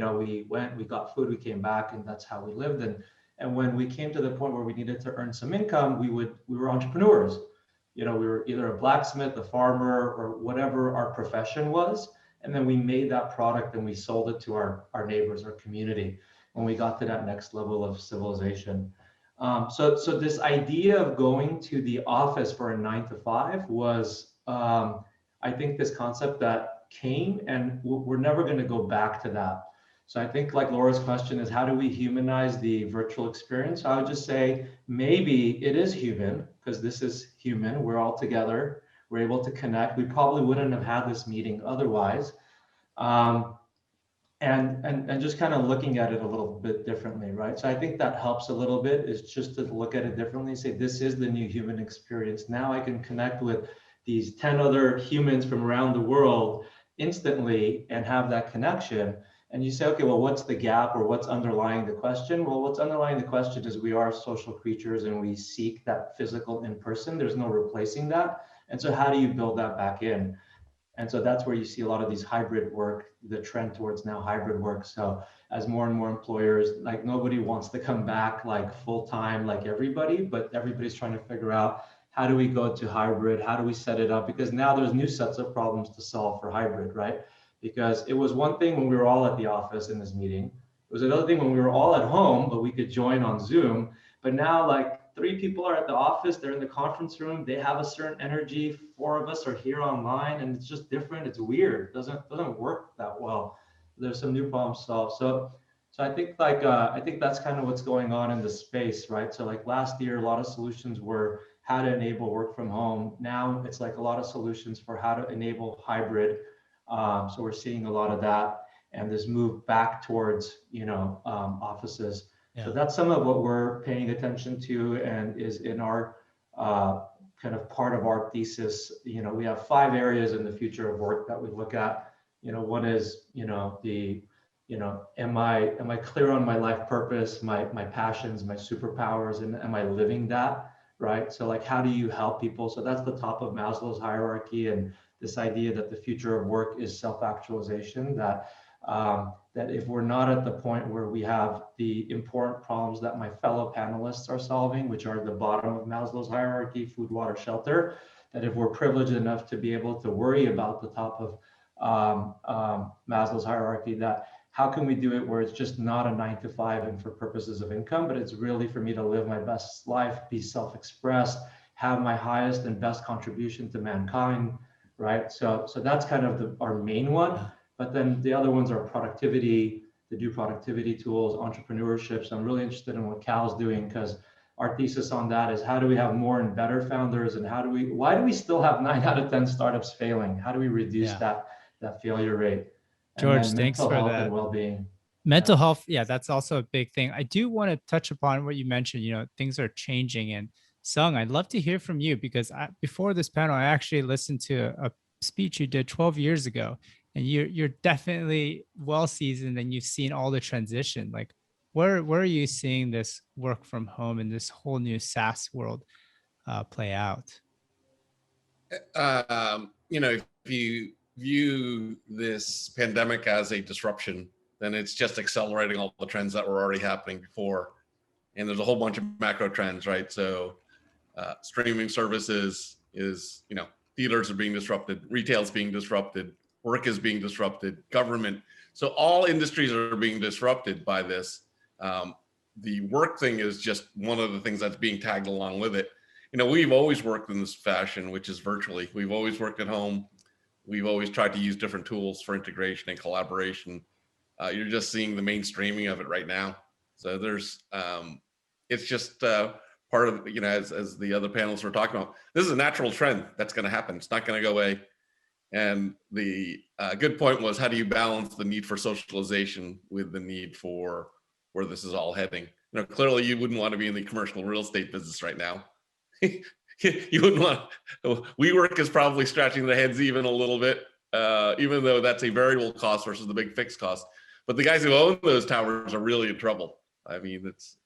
got food, we came back, and that's how we lived. And when we came to the point where we needed to earn some income, we were entrepreneurs. We were either a blacksmith, a farmer, or whatever our profession was. And then we made that product and we sold it to our neighbors, our community, when we got to that next level of civilization. So this idea of going to the office for a 9 to 5 was, I think, this concept that came, and we're never going to go back to that. So I think like Laura's question is, how do we humanize the virtual experience? I would just say maybe it is human, because this is human. We're all together. We're able to connect. We probably wouldn't have had this meeting otherwise. And just kind of looking at it a little bit differently, right? So I think that helps a little bit, is just to look at it differently, say this is the new human experience. Now I can connect with these 10 other humans from around the world instantly and have that connection. And you say, okay, well, what's the gap, or what's underlying the question? Well, what's underlying the question is we are social creatures and we seek that physical in person. There's no replacing that. And so how do you build that back in? And so that's where you see a lot of these hybrid work, the trend towards now hybrid work. So as more and more employers, like nobody wants to come back like full time like everybody, but everybody's trying to figure out, how do we go to hybrid? How do we set it up? Because now there's new sets of problems to solve for hybrid, right? Because it was one thing when we were all at the office in this meeting. It was another thing when we were all at home, but we could join on Zoom. But now like 3 people are at the office, they're in the conference room, they have a certain energy, 4 of us are here online, and it's just different. It's weird. It doesn't work that well. There's some new problems solved. So I think like I think that's kind of what's going on in the space, right? So like last year, a lot of solutions were how to enable work from home. Now it's like a lot of solutions for how to enable hybrid. So we're seeing a lot of that, and this move back towards, offices. Yeah. So that's some of what we're paying attention to, and is in our kind of part of our thesis. We have 5 areas in the future of work that we look at. One is, am I clear on my life purpose, my passions, my superpowers, and am I living that, right? So like, how do you help people? So that's the top of Maslow's hierarchy, and this idea that the future of work is self-actualization, that if we're not at the point where we have the important problems that my fellow panelists are solving, which are the bottom of Maslow's hierarchy, food, water, shelter, that if we're privileged enough to be able to worry about the top of Maslow's hierarchy, that how can we do it where it's just not a 9 to 5 and for purposes of income, but it's really for me to live my best life, be self-expressed, have my highest and best contribution to mankind, right? So that's kind of our main one. But then the other ones are productivity, the new productivity tools, entrepreneurship. So I'm really interested in what Cal's doing, because our thesis on that is, how do we have more and better founders, and why do we still have 9 out of 10 startups failing? How do we reduce that failure rate? George, thanks for that. And well-being. Mental health, yeah, that's also a big thing. I do want to touch upon what you mentioned, things are changing. And Sung, I'd love to hear from you, because before this panel, I actually listened to a speech you did 12 years ago. And you're definitely well seasoned, and you've seen all the transition. Like, where are you seeing this work from home and this whole new SaaS world play out? If you view this pandemic as a disruption, then it's just accelerating all the trends that were already happening before. And there's a whole bunch of macro trends, right? So streaming services is, theaters are being disrupted, retail's being disrupted, work is being disrupted, government. So all industries are being disrupted by this. The work thing is just one of the things that's being tagged along with it. We've always worked in this fashion, which is virtually. We've always worked at home. We've always tried to use different tools for integration and collaboration. You're just seeing the mainstreaming of it right now. So there's, it's just part of, as the other panelists were talking about, this is a natural trend that's going to happen. It's not going to go away. And the good point was, how do you balance the need for socialization with the need for where this is all heading? Clearly you wouldn't want to be in the commercial real estate business right now. You wouldn't want, WeWork is probably scratching their heads even a little bit, even though that's a variable cost versus the big fixed cost. But the guys who own those towers are really in trouble. I mean, this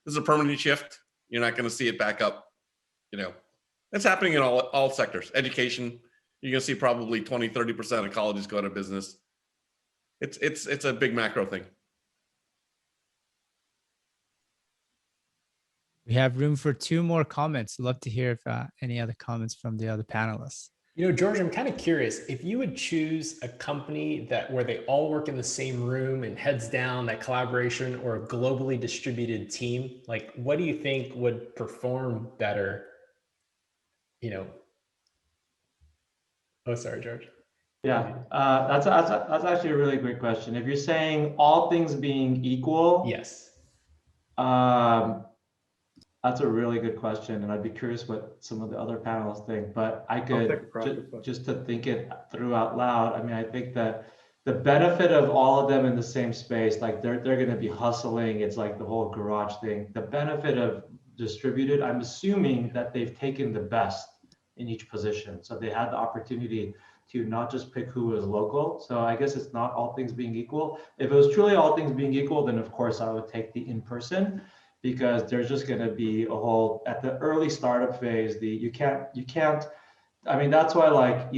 is a permanent shift. You're not going to see it back up. It's happening in all sectors. Education, you're going to see probably 20-30% of colleges go out of business. It's a big macro thing. We have room for 2 more comments. Love to hear if any other comments from the other panelists. George, I'm kind of curious, if you would choose a company where they all work in the same room and heads down, that collaboration, or a globally distributed team, like, what do you think would perform better? Oh, sorry, George. Yeah, that's actually a really great question. If you're saying all things being equal, Yes. That's a really good question, and I'd be curious what some of the other panelists think. But I I'll could take a crack at that. just to think it through out loud. I mean, I think that the benefit of all of them in the same space, like they're going to be hustling. It's like the whole garage thing. The benefit of distributed, I'm assuming that they've taken the best in each position, so they had the opportunity to not just pick who was local. So I guess it's not all things being equal. If it was truly all things being equal, then of course I would take the in-person, because there's just going to be a whole, at the early startup phase, you can't, I mean, that's why, like,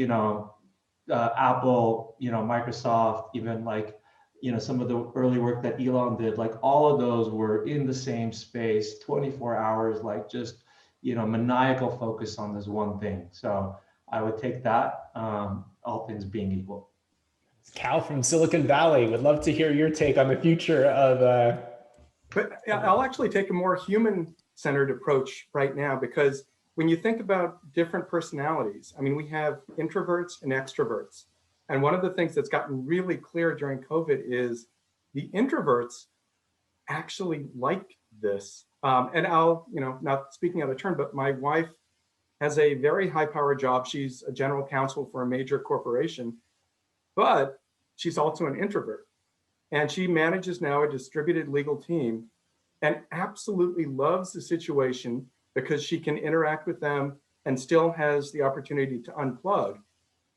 Apple, Microsoft, even like, some of the early work that Elon did, like all of those were in the same space, 24 hours, like just, maniacal focus on this one thing. So I would take that, all things being equal. Cal from Silicon Valley, would love to hear your take on the future of. But I'll actually take a more human-centered approach right now, because when you think about different personalities, I mean, we have introverts and extroverts. And one of the things that's gotten really clear during COVID is the introverts actually like this. And I'll, not speaking out of turn, but my wife has a very high-powered job. She's a general counsel for a major corporation, but she's also an introvert. And she manages now a distributed legal team and absolutely loves the situation because she can interact with them and still has the opportunity to unplug.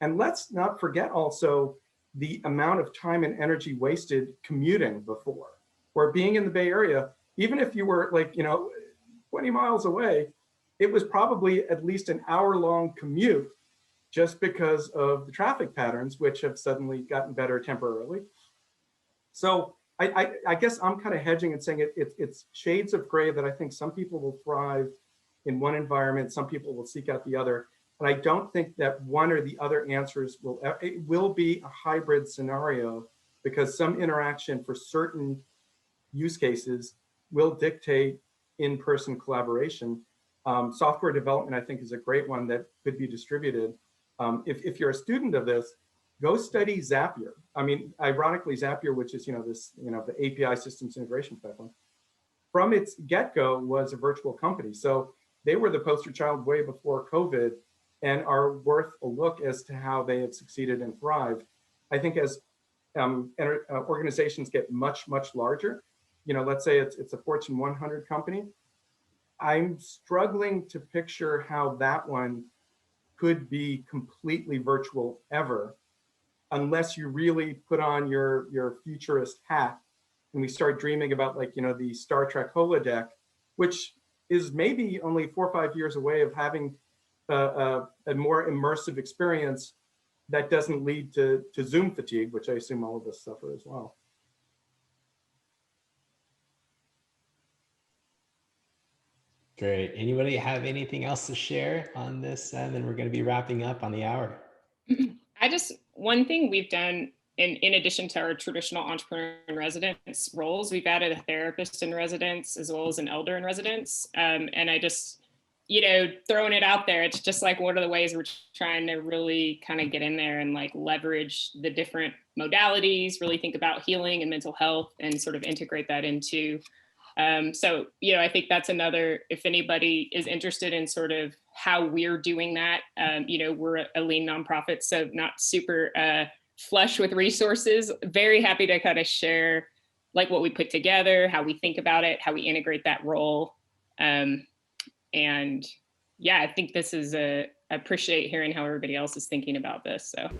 And let's not forget also the amount of time and energy wasted commuting before, where being in the Bay Area, even if you were like, 20 miles away, it was probably at least an hour-long commute just because of the traffic patterns, which have suddenly gotten better temporarily. So I guess I'm kind of hedging and saying it's shades of gray, that I think some people will thrive in one environment, some people will seek out the other. And I don't think that one or the other answers it will be a hybrid scenario, because some interaction for certain use cases will dictate in-person collaboration. Software development, I think, is a great one that could be distributed. If you're a student of this, go study Zapier. I mean, ironically, Zapier, which is, the API systems integration platform, from its get-go was a virtual company. So they were the poster child way before COVID and are worth a look as to how they have succeeded and thrived. I think as organizations get much, much larger, let's say it's a Fortune 100 company, I'm struggling to picture how that one could be completely virtual ever, unless you really put on your futurist hat and we start dreaming about, like, the Star Trek holodeck, which is maybe only 4 or 5 years away of having a more immersive experience that doesn't lead to Zoom fatigue, which I assume all of us suffer as well. Great. Anybody have anything else to share on this? And then we're going to be wrapping up on the hour. One thing we've done in addition to our traditional entrepreneur in residence roles, we've added a therapist in residence as well as an elder in residence. And I just, throwing it out there, it's just like, what are the ways we're trying to really kind of get in there and like leverage the different modalities, really think about healing and mental health and sort of integrate that into. So, I think that's another, if anybody is interested in sort of how we're doing that, we're a lean nonprofit, so not super flush with resources. Very happy to kind of share like what we put together, how we think about it, how we integrate that role. And yeah, I think this is I appreciate hearing how everybody else is thinking about this. So.